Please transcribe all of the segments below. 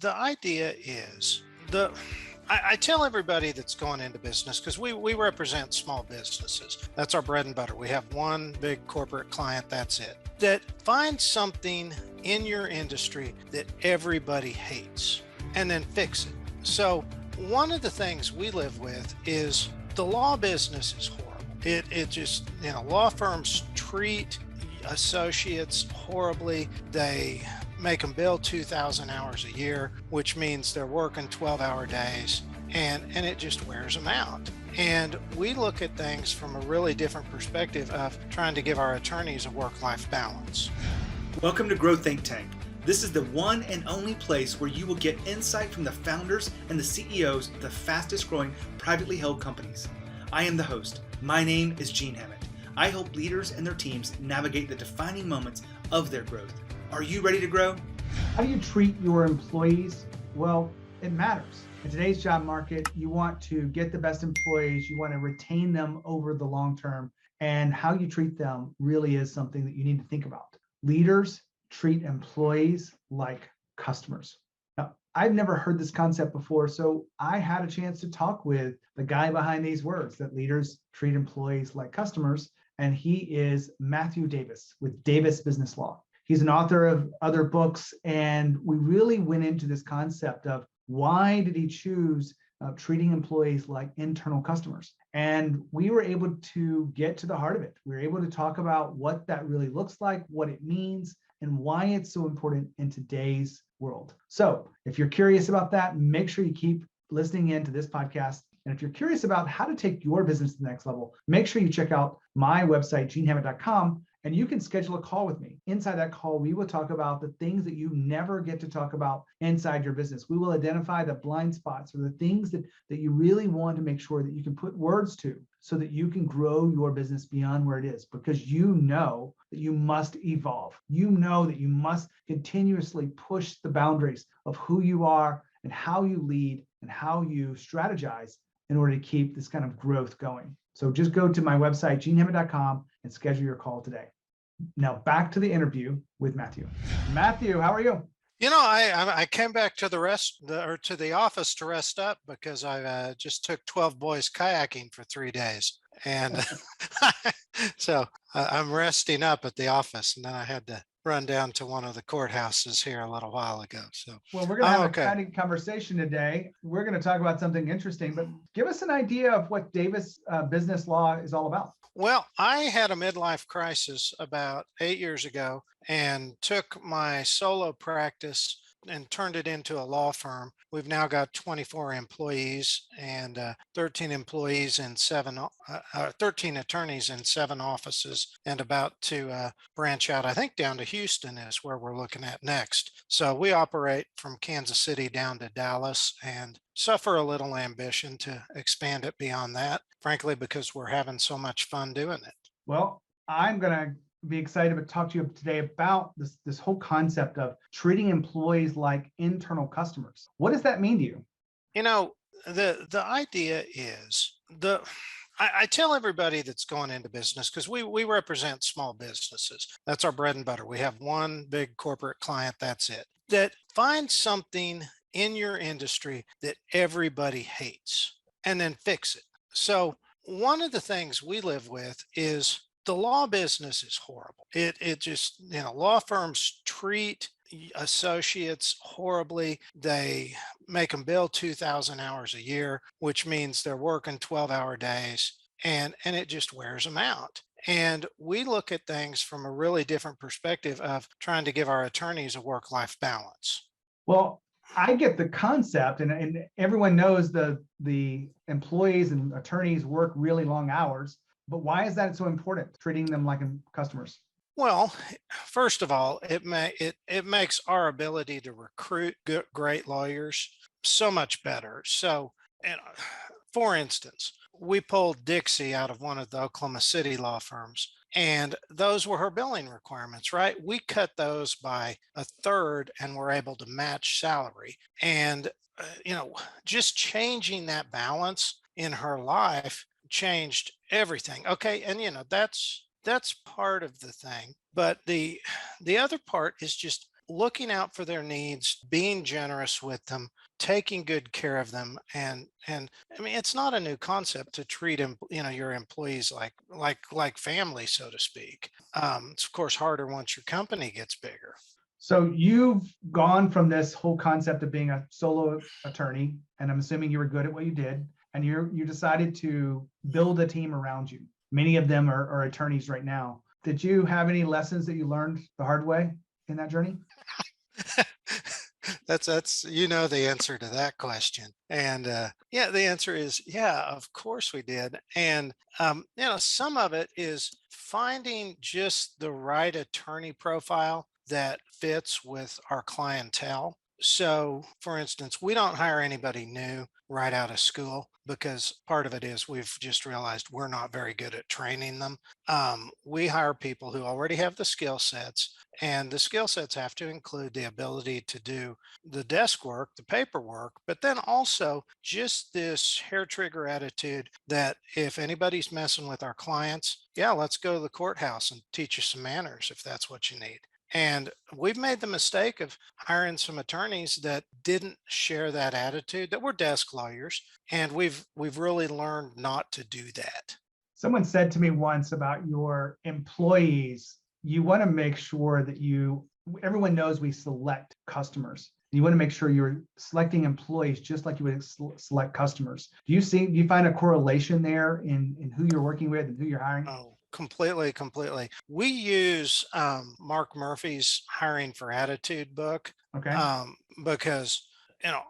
The idea is I tell everybody that's going into business because we represent small businesses. That's our bread and butter. We have one big corporate client, that's it. That find something in your industry that everybody hates and then fix it. So one of the things we live with is the law business is horrible. It just, law firms treat associates horribly. They make them bill 2,000 hours a year, which means they're working 12-hour days, and it just wears them out. And we look at things from a really different perspective of trying to give our attorneys a work-life balance. Welcome to Grow Think Tank. This is the one and only place where you will get insight from the founders and the CEOs of the fastest growing privately held companies. I am the host. My name is Gene Hammett. I help leaders and their teams navigate the defining moments of their growth. Are you ready to grow? How do you treat your employees? Well, it matters. In today's job market, you want to get the best employees, you want to retain them over the long term, and how you treat them really is something that you need to think about. Leaders treat employees like customers. Now, I've never heard this concept before, so I had a chance to talk with the guy behind these words, that leaders treat employees like customers, and he is Matthew Davis with Davis Business Law. He's an author of other books, and we really went into this concept of why did he choose treating employees like internal customers? And we were able to get to the heart of it. We were able to talk about what that really looks like, what it means, and why it's so important in today's world. So if you're curious about that, make sure you keep listening in to this podcast. And if you're curious about how to take your business to the next level, make sure you check out my website, genehammett.com, and you can schedule a call with me. Inside that call, we will talk about the things that you never get to talk about inside your business. We will identify the blind spots or the things that you really want to make sure that you can put words to so that you can grow your business beyond where it is, because you know that you must evolve. You know that you must continuously push the boundaries of who you are and how you lead and how you strategize in order to keep this kind of growth going. So just go to my website, genehammett.com, and schedule your call today. Now back to the interview with Matthew. Matthew, how are you? I came back to the office to rest up because I just took 12 boys kayaking for 3 days, and so I'm resting up at the office, and then I had to run down to one of the courthouses here a little while ago. So well, we're going to have an okay. exciting conversation today. We're going to talk about something interesting, but give us an idea of what Davis Business Law is all about. Well, I had a midlife crisis about 8 years ago and took my solo practice and turned it into a law firm. We've now got 24 employees and 13 employees in 13 attorneys in 7 offices, and about to branch out, I think, down to Houston is where we're looking at next. So we operate from Kansas City down to Dallas and suffer a little ambition to expand it beyond that, frankly, because we're having so much fun doing it. Well, I'm going to be excited to talk to you today about this whole concept of treating employees like internal customers. What does that mean to you? The idea is I tell everybody that's going into business because we represent small businesses. That's our bread and butter. We have one big corporate client, that's it. That find something in your industry that everybody hates and then fix it. So one of the things we live with is the law business is horrible. It just, law firms treat associates horribly. They make them bill 2,000 hours a year, which means they're working 12-hour days, and it just wears them out. And we look at things from a really different perspective of trying to give our attorneys a work-life balance. Well, I get the concept, and everyone knows the employees and attorneys work really long hours. But why is that so important, treating them like customers? Well, first of all, it makes our ability to recruit great lawyers so much better. So, for instance, we pulled Dixie out of one of the Oklahoma City law firms, and those were her billing requirements, right? We cut those by a third and were able to match salary. And, just changing that balance in her life changed everything. Okay. And that's part of the thing. But the other part is just looking out for their needs, being generous with them, taking good care of them. And I mean, it's not a new concept to treat your employees like family, so to speak. It's of course harder once your company gets bigger. So you've gone from this whole concept of being a solo attorney, and I'm assuming you were good at what you did, and you decided to build a team around you. Many of them are attorneys right now. Did you have any lessons that you learned the hard way in that journey? That's the answer to that question. And yeah, the answer is yeah, of course we did. And some of it is finding just the right attorney profile that fits with our clientele. So, for instance, we don't hire anybody new right out of school because part of it is we've just realized we're not very good at training them. We hire people who already have the skill sets, and the skill sets have to include the ability to do the desk work, the paperwork, but then also just this hair trigger attitude that if anybody's messing with our clients, yeah, let's go to the courthouse and teach you some manners if that's what you need. And we've made the mistake of hiring some attorneys that didn't share that attitude, that were desk lawyers, and we've really learned not to do that. Someone said to me once about your employees, you want to make sure that everyone knows we select customers. You want to make sure you're selecting employees just like you would select customers. Do you find a correlation there in who you're working with and who you're hiring? Oh, completely, completely. We use Mark Murphy's Hiring for Attitude book Okay. because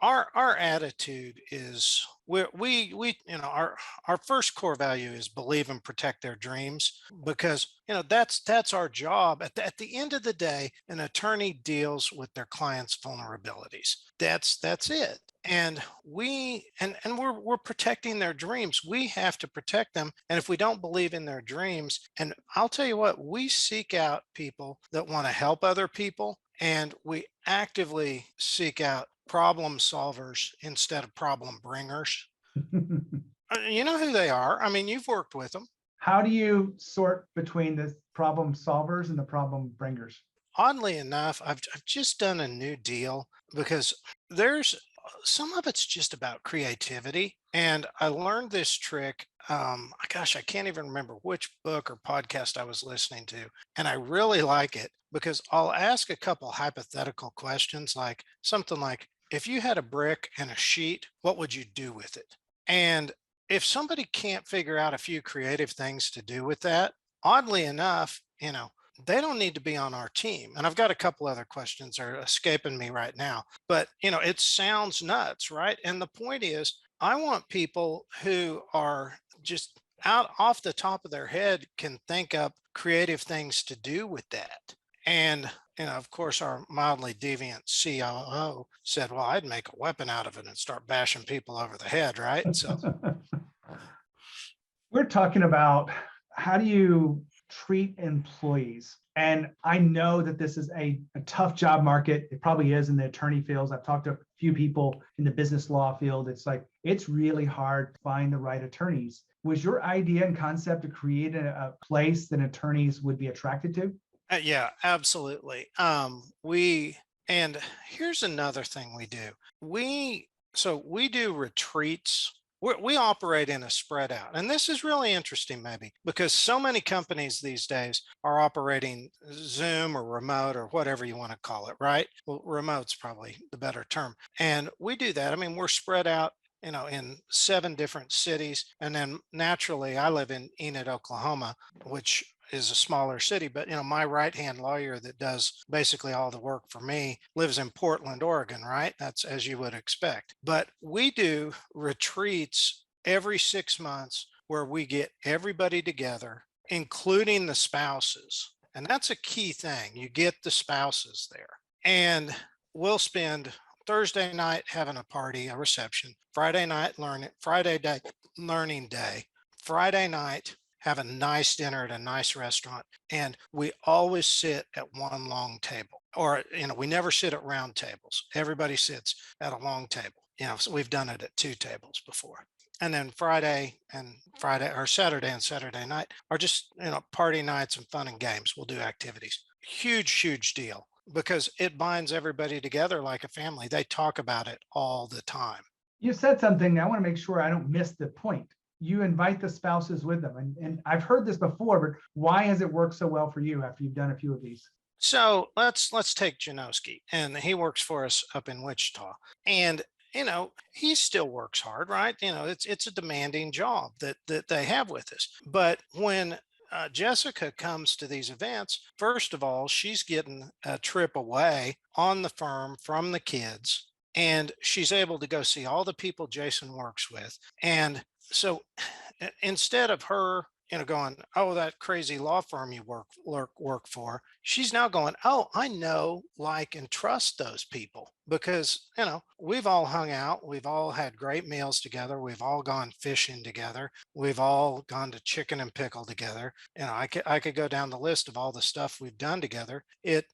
our attitude is we our first core value is believe and protect their dreams, because that's our job. At the end of the day, an attorney deals with their clients' vulnerabilities. That's it. And we're protecting their dreams. We have to protect them. And if we don't believe in their dreams, and I'll tell you what, we seek out people that want to help other people, and we actively seek out problem solvers instead of problem bringers. You know who they are. I mean, you've worked with them. How do you sort between the problem solvers and the problem bringers? Oddly enough, I've just done a new deal because there's some of it's just about creativity. And I learned this trick. Gosh, I can't even remember which book or podcast I was listening to. And I really like it because I'll ask a couple hypothetical questions, like something like, if you had a brick and a sheet, what would you do with it? And if somebody can't figure out a few creative things to do with that, oddly enough, they don't need to be on our team. And I've got a couple other questions are escaping me right now, but it sounds nuts, right? And the point is, I want people who are just out off the top of their head can think up creative things to do with that. And of course, our mildly deviant COO said, "Well, I'd make a weapon out of it and start bashing people over the head," right? So, We're talking about how do you treat employees. And I know that this is a tough job market. It probably is in the attorney fields. I've talked to a few people in the business law field. It's like, it's really hard to find the right attorneys. Was your idea and concept to create a place that attorneys would be attracted to? yeah, absolutely. And here's another thing we do. We do retreats. We operate in a spread out. And this is really interesting, maybe, because so many companies these days are operating Zoom or remote or whatever you want to call it, right? Well, remote's probably the better term. And we do that. I mean, we're spread out, in 7 different cities. And then naturally, I live in Enid, Oklahoma, which is a smaller city, but my right hand lawyer that does basically all the work for me lives in Portland, Oregon, right? That's as you would expect. But we do retreats every 6 months where we get everybody together, including the spouses. And that's a key thing. You get the spouses there. And we'll spend Thursday night having a party, a reception, Friday day learning day, Friday night have a nice dinner at a nice restaurant, and we always sit at one long table, or we never sit at round tables. Everybody sits at a long table. So we've done it at 2 tables before. And then Friday or Saturday and Saturday night are just party nights and fun and games. We'll do activities. Huge deal. because it binds everybody together like a family. They talk about it all the time. You said something. I want to make sure I don't miss the point. You invite the spouses with them. And I've heard this before, but why has it worked so well for you after you've done a few of these? So let's take Janowski, and he works for us up in Wichita, and he still works hard, right? It's a demanding job that they have with us. But when Jessica comes to these events, first of all, she's getting a trip away on the firm from the kids, and she's able to go see all the people Jason works with. And so instead of her going, oh, that crazy law firm you work for, she's now going, oh, I know, like, and trust those people because we've all hung out, we've all had great meals together, we've all gone fishing together, we've all gone to chicken and pickle together. I could go down the list of all the stuff we've done together. It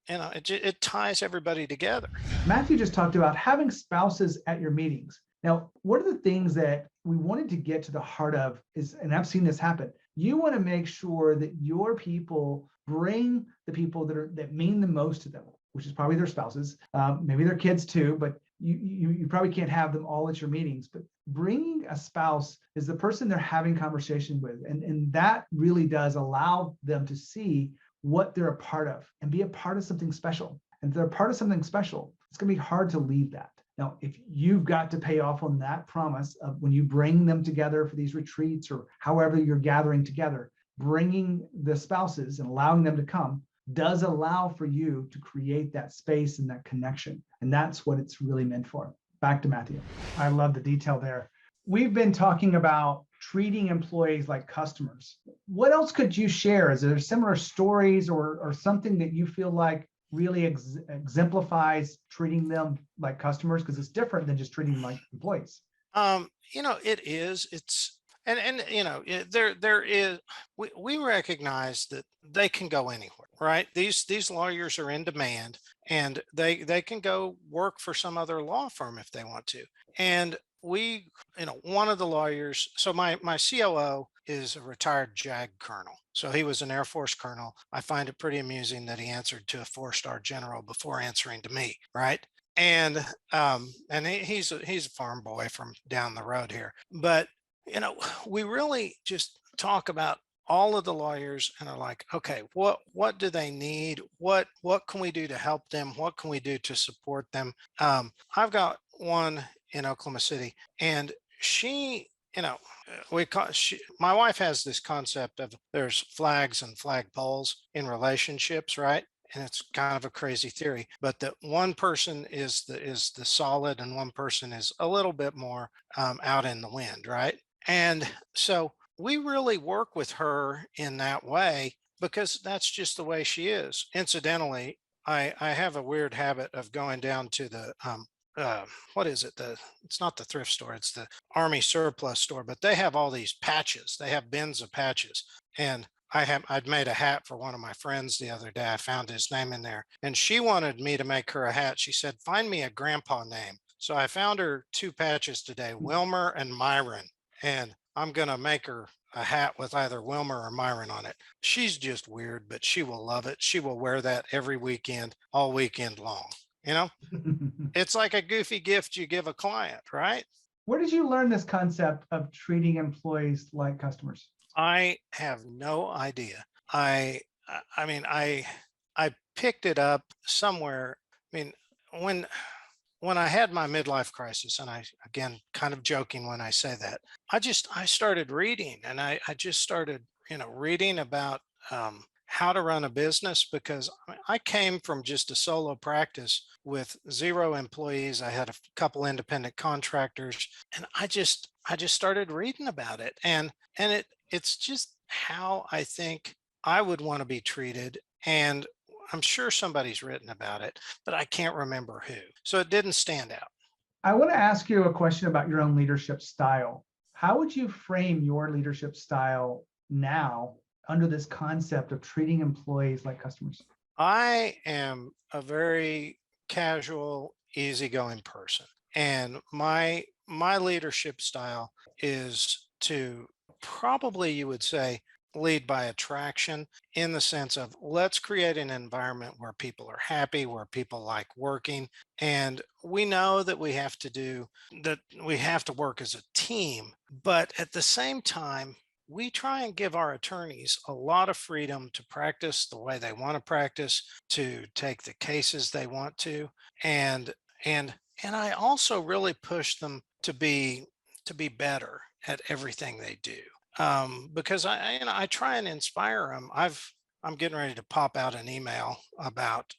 ties everybody together. Matthew just talked about having spouses at your meetings. Now, one of the things that we wanted to get to the heart of is, and I've seen this happen, you want to make sure that your people bring the people that mean the most to them, which is probably their spouses, maybe their kids too, but you probably can't have them all at your meetings. But bringing a spouse is the person they're having conversation with, and that really does allow them to see what they're a part of and be a part of something special. And if they're a part of something special, it's going to be hard to leave that. Now, if you've got to pay off on that promise of when you bring them together for these retreats or however you're gathering together, bringing the spouses and allowing them to come does allow for you to create that space and that connection. And that's what it's really meant for. Back to Matthew. I love the detail there. We've been talking about treating employees like customers. What else could you share? Is there similar stories or something that you feel like really exemplifies treating them like customers? Because it's different than just treating them like employees. It is. It's and there is. We recognize that they can go anywhere, right? These lawyers are in demand, and they can go work for some other law firm if they want to. And one of the lawyers. So my COO is a retired JAG colonel. So he was an Air Force colonel. I find it pretty amusing that he answered to a 4-star general before answering to me, right? And he's a farm boy from down the road here. But we really just talk about all of the lawyers and are like, okay, what do they need? What can we do to help them? What can we do to support them? I've got one in Oklahoma City, and she, my wife has this concept of there's flags and flagpoles in relationships, right? And it's kind of a crazy theory, but that one person is the solid and one person is a little bit more out in the wind, right? And so we really work with her in that way because that's just the way she is. Incidentally, I have a weird habit of going down to the what is it? It's not the thrift store, it's the Army surplus store, but they have all these patches. They have bins of patches. And I'd made a hat for one of my friends the other day. I found his name in there, and she wanted me to make her a hat. She said, find me a grandpa name. So I found her 2 patches today, Wilmer and Myron. And I'm going to make her a hat with either Wilmer or Myron on it. She's just weird, but she will love it. She will wear that every weekend, all weekend long. It's like a goofy gift you give a client, right? Where did you learn this concept of treating employees like customers? I have no idea. I picked it up somewhere. I mean, when I had my midlife crisis, and I, again, kind of joking when I say that, I started reading, and I just started, reading about how to run a business, because I came from just a solo practice with 0 employees. I had a couple independent contractors, and I just started reading about it, and it's just how I think I would want to be treated. And I'm sure somebody's written about it, but I can't remember who. So it didn't stand out. I want to ask you a question about your own leadership style. How would you frame your leadership style now under this concept of treating employees like customers? I am a very casual, easygoing person. And my leadership style is to, probably you would say, lead by attraction in the sense of let's create an environment where people are happy, where people like working. And we know that we have to work as a team, but at the same time, we try and give our attorneys a lot of freedom to practice the way they want to practice, to take the cases they want to. And and and I also really push them to be better at everything they do, because I try and inspire them. I'm getting ready to pop out an email about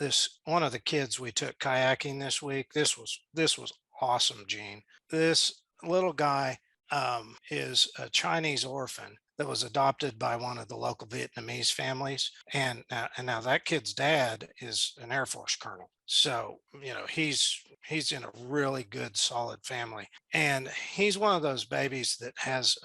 this one of the kids we took kayaking this week. This was awesome, Gene. This little guy is a Chinese orphan that was adopted by one of the local Vietnamese families, and now that kid's dad is an Air Force colonel. So he's in a really good, solid family, and he's one of those babies that has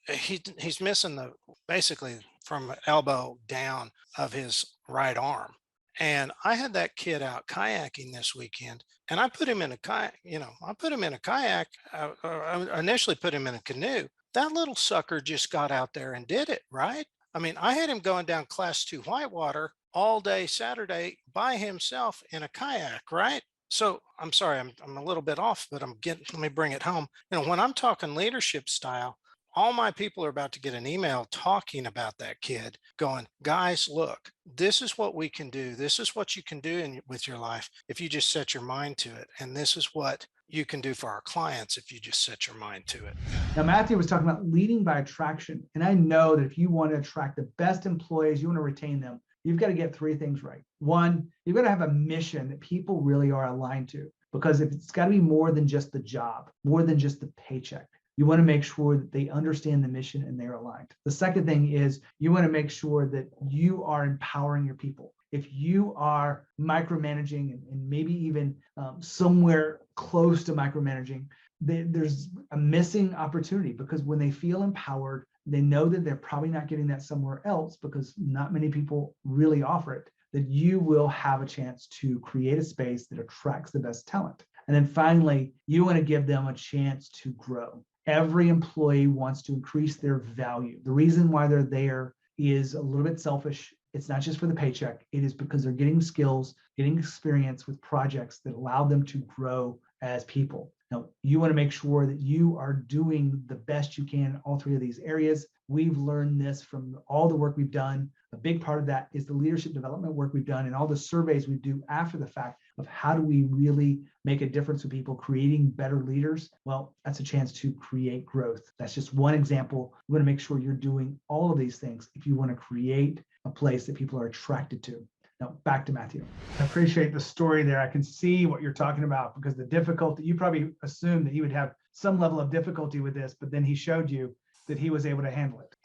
he's missing the basically from elbow down of his right arm. And I had that kid out kayaking this weekend, and I put him in a kayak. I put him in a kayak. I initially put him in a canoe. That little sucker just got out there and did it, right? I mean, I had him going down class 2 whitewater all day Saturday by himself in a kayak, right? So I'm sorry, I'm a little bit off, but let me bring it home. When I'm talking leadership style, all my people are about to get an email talking about that kid, going, guys, look, this is what we can do. This is what you can do with your life if you just set your mind to it. And this is what you can do for our clients if you just set your mind to it. Now, Matthew was talking about leading by attraction. And I know that if you want to attract the best employees, you want to retain them, you've got to get 3 things right. One, you've got to have a mission that people really are aligned to, because if it's got to be more than just the job, more than just the paycheck. You want to make sure that they understand the mission and they're aligned. The second thing is you want to make sure that you are empowering your people. If you are micromanaging and maybe even somewhere close to micromanaging, there's a missing opportunity, because when they feel empowered, they know that they're probably not getting that somewhere else because not many people really offer it, that you will have a chance to create a space that attracts the best talent. And then finally, you want to give them a chance to grow. Every employee wants to increase their value. The reason why they're there is a little bit selfish. It's not just for the paycheck. It is because they're getting skills, getting experience with projects that allow them to grow as people. Now, you want to make sure that you are doing the best you can in all 3 of these areas. We've learned this from all the work we've done. A big part of that is the leadership development work we've done and all the surveys we do after the fact of how do we really make a difference with people, creating better leaders. Well, that's a chance to create growth. That's just one example. You want to make sure you're doing all of these things if you want to create a place that people are attracted to. Now, back to Matthew. I appreciate the story there. I can see what you're talking about, because the difficulty, you probably assumed that he would have some level of difficulty with this, but then he showed you that he was able to handle it.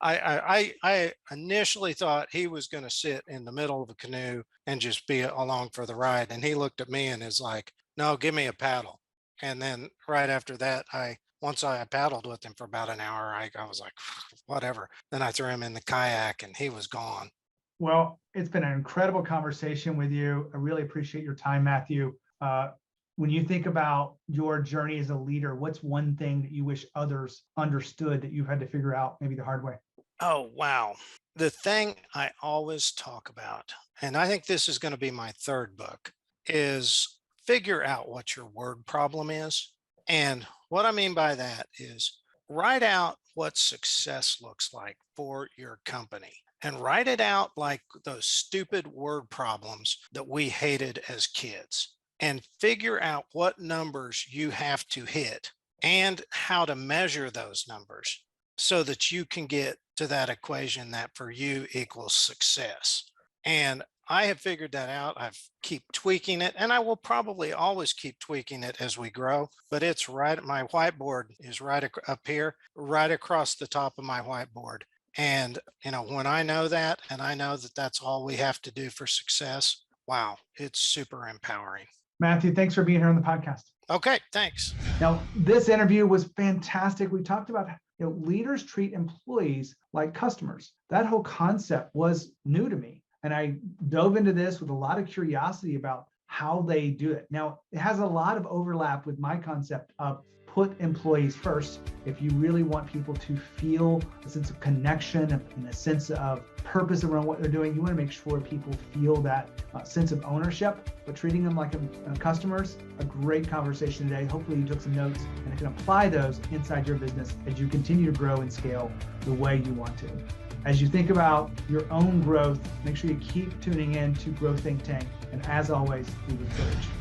I initially thought he was going to sit in the middle of a canoe and just be along for the ride. And he looked at me and is like, no, give me a paddle. And then right after that, once I paddled with him for about an hour, I was like, whatever. Then I threw him in the kayak and he was gone. Well, it's been an incredible conversation with you. I really appreciate your time, Matthew. When you think about your journey as a leader, what's one thing that you wish others understood that you've had to figure out maybe the hard way? Oh, wow. The thing I always talk about, and I think this is going to be my 3rd book, is figure out what your word problem is. And what I mean by that is write out what success looks like for your company, and write it out like those stupid word problems that we hated as kids, and figure out what numbers you have to hit and how to measure those numbers so that you can get to that equation that for you equals success. And I have figured that out. I've keep tweaking it, and I will probably always keep tweaking it as we grow, but it's right. My whiteboard is right up here, right across the top of my whiteboard. And, when I know that, and I know that that's all we have to do for success, wow, it's super empowering. Matthew, thanks for being here on the podcast. Okay, thanks. Now, this interview was fantastic. We talked about leaders treat employees like customers. That whole concept was new to me. And I dove into this with a lot of curiosity about how they do it. Now, it has a lot of overlap with my concept of put employees first, if you really want people to feel a sense of connection and a sense of purpose around what they're doing, you want to make sure people feel that sense of ownership, but treating them like customers. A great conversation today. Hopefully you took some notes and can apply those inside your business as you continue to grow and scale the way you want to. As you think about your own growth, make sure you keep tuning in to Growth Think Tank. And as always, we encourage.